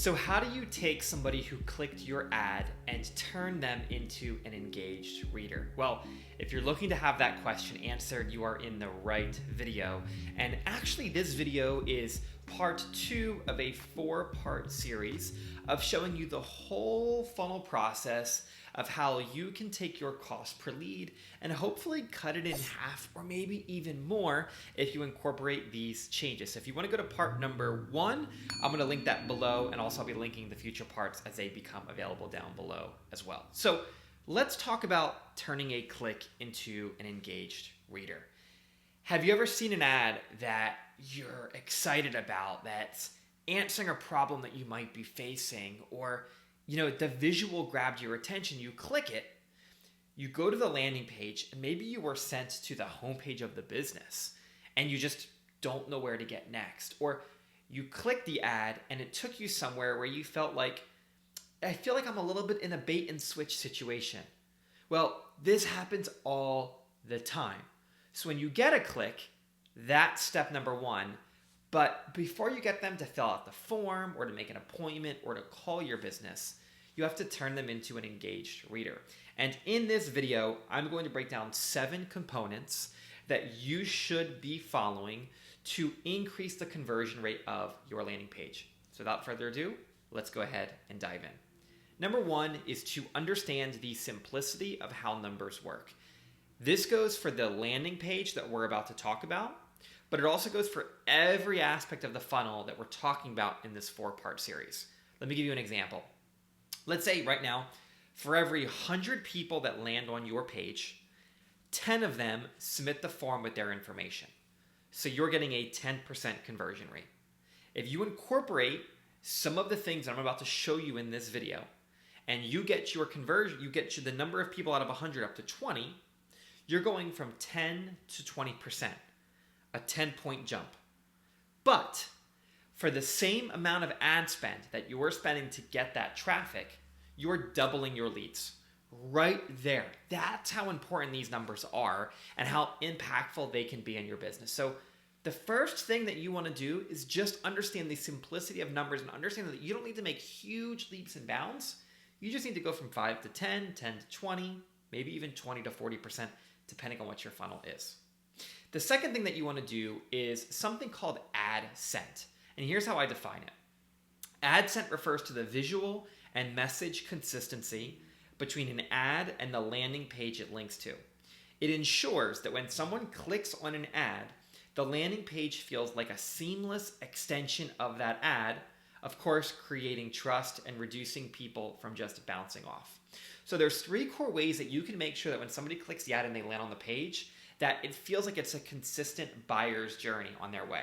So how do you take somebody who clicked your ad and turn them into an engaged reader? Well, if you're looking to have that question answered, you are in the right video. And actually, this video is part 2 of a 4-part series of showing you the whole funnel process of how you can take your cost per lead and hopefully cut it in half or maybe even more if you incorporate these changes. So if you want to go to part number 1, I'm going to link that below, and also I'll be linking the future parts as they become available down below as well. So let's talk about turning a click into an engaged reader. Have you ever seen an ad that you're excited about that's answering a problem that you might be facing, or the visual grabbed your attention, you click it, you go to the landing page, and maybe you were sent to the homepage of the business and you just don't know where to get next, or you click the ad and it took you somewhere where you felt like, I feel like I'm a little bit in a bait and switch situation. Well, this happens all the time. So when you get a click, that's step number 1. But before you get them to fill out the form or to make an appointment or to call your business, you have to turn them into an engaged reader. And in this video, I'm going to break down 7 components that you should be following to increase the conversion rate of your landing page. So without further ado, let's go ahead and dive in. Number 1 is to understand the simplicity of how numbers work. This goes for the landing page that we're about to talk about, but it also goes for every aspect of the funnel that we're talking about in this 4-part series. Let me give you an example. Let's say right now, for every 100 people that land on your page, 10 of them submit the form with their information. So you're getting a 10% conversion rate. If you incorporate some of the things that I'm about to show you in this video, and you get your conversion, you get the number of people out of 100 up to 20, you're going from 10 to 20%. A 10-point jump. But for the same amount of ad spend that you're spending to get that traffic, you're doubling your leads right there. That's how important these numbers are and how impactful they can be in your business. So the first thing that you want to do is just understand the simplicity of numbers and understand that you don't need to make huge leaps and bounds. You just need to go from 5 to 10, 10 to 20, maybe even 20 to 40%, depending on what your funnel is. The second thing that you want to do is something called ad scent. And here's how I define it. Ad scent refers to the visual and message consistency between an ad and the landing page it links to. It ensures that when someone clicks on an ad, the landing page feels like a seamless extension of that ad, of course, creating trust and reducing people from just bouncing off. So there's 3 core ways that you can make sure that when somebody clicks the ad and they land on the page, that it feels like it's a consistent buyer's journey on their way.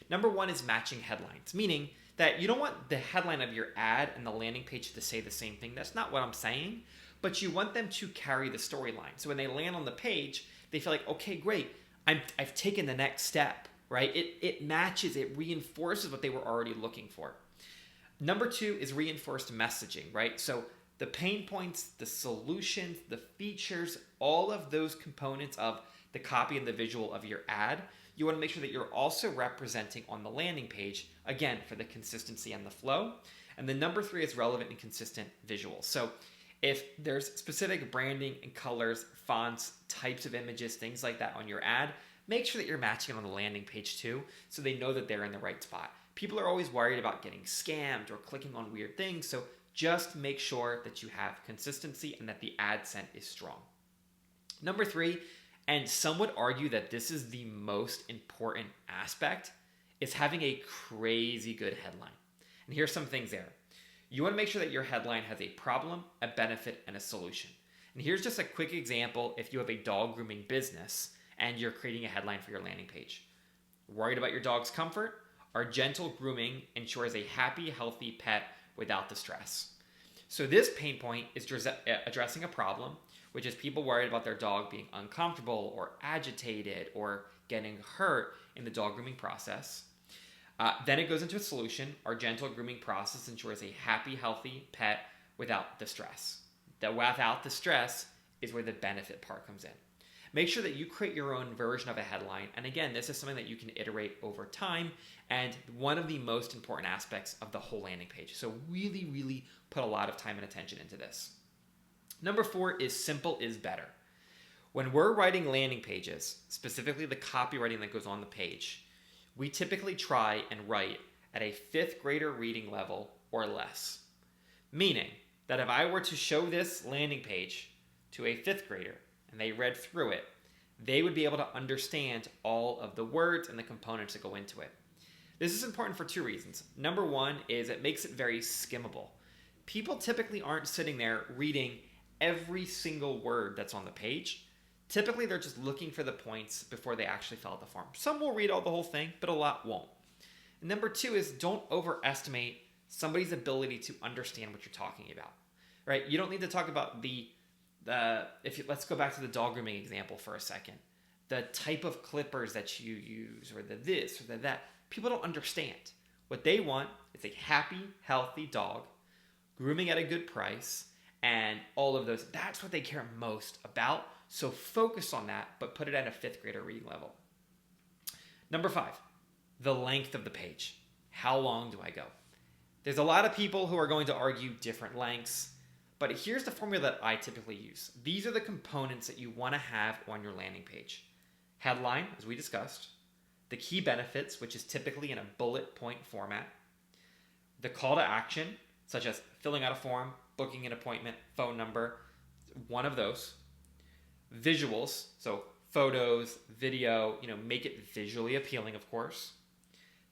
Number 1 is matching headlines, meaning that you don't want the headline of your ad and the landing page to say the same thing. That's not what I'm saying, but you want them to carry the storyline. So when they land on the page, they feel like, okay, great, I've taken the next step, right? It matches, it reinforces what they were already looking for. Number 2 is reinforced messaging, right? So the pain points, the solutions, the features, all of those components of the copy and the visual of your ad, you want to make sure that you're also representing on the landing page, again, for the consistency and the flow. And the number 3 is relevant and consistent visuals. So if there's specific branding and colors, fonts, types of images, things like that on your ad, make sure that you're matching it on the landing page too, so they know that they're in the right spot. People are always worried about getting scammed or clicking on weird things, so just make sure that you have consistency and that the ad scent is strong. Number 3, and some would argue that this is the most important aspect, is having a crazy good headline. And here's some things there. You want to make sure that your headline has a problem, a benefit, and a solution. And here's just a quick example if you have a dog grooming business and you're creating a headline for your landing page. Worried about your dog's comfort? Our gentle grooming ensures a happy, healthy pet without the stress. So this pain point is addressing a problem, which is people worried about their dog being uncomfortable or agitated or getting hurt in the dog grooming process. Then it goes into a solution. Our gentle grooming process ensures a happy, healthy pet without the stress. The without the stress is where the benefit part comes in. Make sure that you create your own version of a headline. And again, this is something that you can iterate over time and one of the most important aspects of the whole landing page. So really, really put a lot of time and attention into this. Number 4 is simple is better. When we're writing landing pages, specifically the copywriting that goes on the page, we typically try and write at a 5th grader reading level or less. Meaning that if I were to show this landing page to a 5th grader and they read through it, they would be able to understand all of the words and the components that go into it. This is important for 2 reasons. Number 1 is it makes it very skimmable. People typically aren't sitting there reading every single word that's on the page. Typically, they're just looking for the points before they actually fill out the form. Some will read all the whole thing, but a lot won't. And number 2 is don't overestimate somebody's ability to understand what you're talking about, right? You don't need to talk about let's go back to the dog grooming example for a second. The type of clippers that you use, or the this or the that. People don't understand. What they want is a happy, healthy dog, grooming at a good price, and all of those. That's what they care most about. So focus on that, but put it at a 5th grader reading level. Number 5, the length of the page. How long do I go? There's a lot of people who are going to argue different lengths, but here's the formula that I typically use. These are the components that you want to have on your landing page. Headline, as we discussed. The key benefits, which is typically in a bullet point format. The call to action, such as filling out a form, booking an appointment, phone number, one of those. Visuals, so photos, video, make it visually appealing, of course.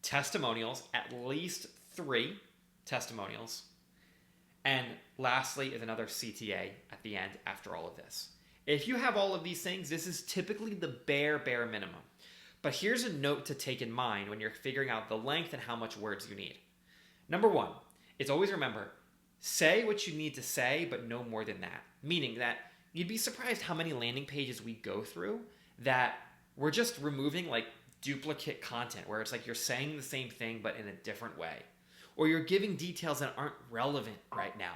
Testimonials, at least 3 testimonials. And lastly is another CTA at the end after all of this. If you have all of these things, this is typically the bare minimum. But here's a note to take in mind when you're figuring out the length and how much words you need. Number 1 is always remember, say what you need to say, but no more than that. Meaning that you'd be surprised how many landing pages we go through that we're just removing like duplicate content, where it's like you're saying the same thing but in a different way. Or you're giving details that aren't relevant right now.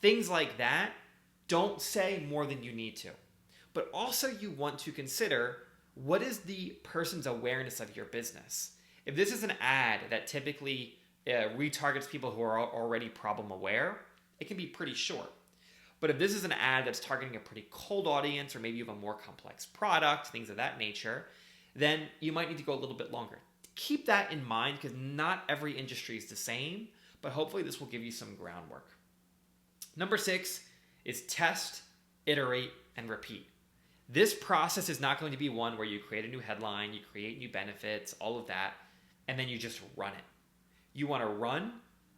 Things like that, don't say more than you need to. But also you want to consider, what is the person's awareness of your business? If this is an ad that typically retargets people who are already problem aware, it can be pretty short. But if this is an ad that's targeting a pretty cold audience, or maybe you have a more complex product, things of that nature, then you might need to go a little bit longer. Keep that in mind, because not every industry is the same, but hopefully this will give you some groundwork. Number 6 is test, iterate, and repeat. This process is not going to be one where you create a new headline, you create new benefits, all of that, and then you just run it. You want to run,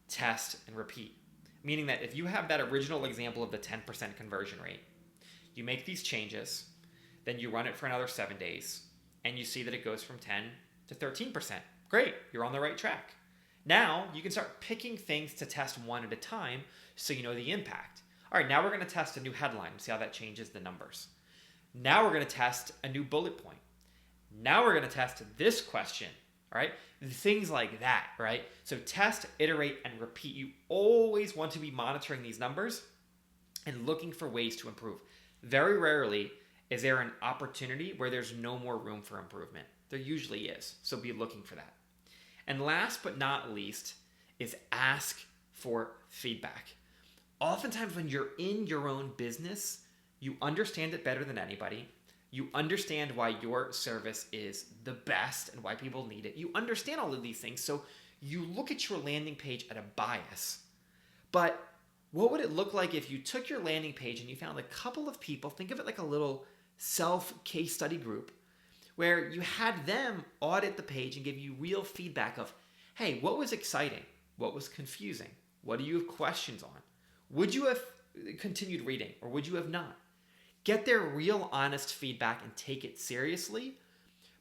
test, and repeat. Meaning that if you have that original example of the 10% conversion rate, you make these changes, then you run it for another 7 days, and you see that it goes from 10 to 13%. Great, you're on the right track. Now you can start picking things to test one at a time so you know the impact. All right, now we're going to test a new headline and see how that changes the numbers. Now we're going to test a new bullet point. Now we're going to test this question, all right? Things like that, right? So test, iterate, and repeat. You always want to be monitoring these numbers and looking for ways to improve. Very rarely is there an opportunity where there's no more room for improvement. There usually is, so be looking for that. And last but not least is ask for feedback. Oftentimes when you're in your own business, you understand it better than anybody. You understand why your service is the best and why people need it. You understand all of these things, so you look at your landing page at a bias. But what would it look like if you took your landing page and you found a couple of people, think of it like a little self-case study group, where you had them audit the page and give you real feedback of, hey, what was exciting? What was confusing? What do you have questions on? Would you have continued reading or would you have not? Get their real honest feedback and take it seriously.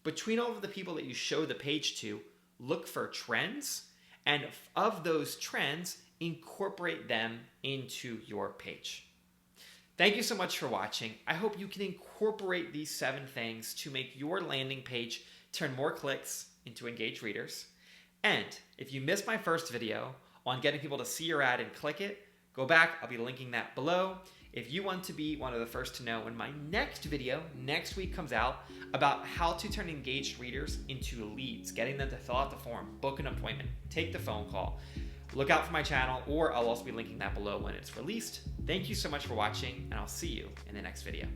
Between all of the people that you show the page to, look for trends, and of those trends, incorporate them into your page. Thank you so much for watching. I hope you can incorporate these 7 things to make your landing page turn more clicks into engaged readers. And if you missed my first video on getting people to see your ad and click it, go back. I'll be linking that below. if you want to be one of the first to know when my next video next week comes out about how to turn engaged readers into leads, getting them to fill out the form, book an appointment, take the phone call, look out for my channel, or I'll also be linking that below when it's released. Thank you so much for watching, and I'll see you in the next video.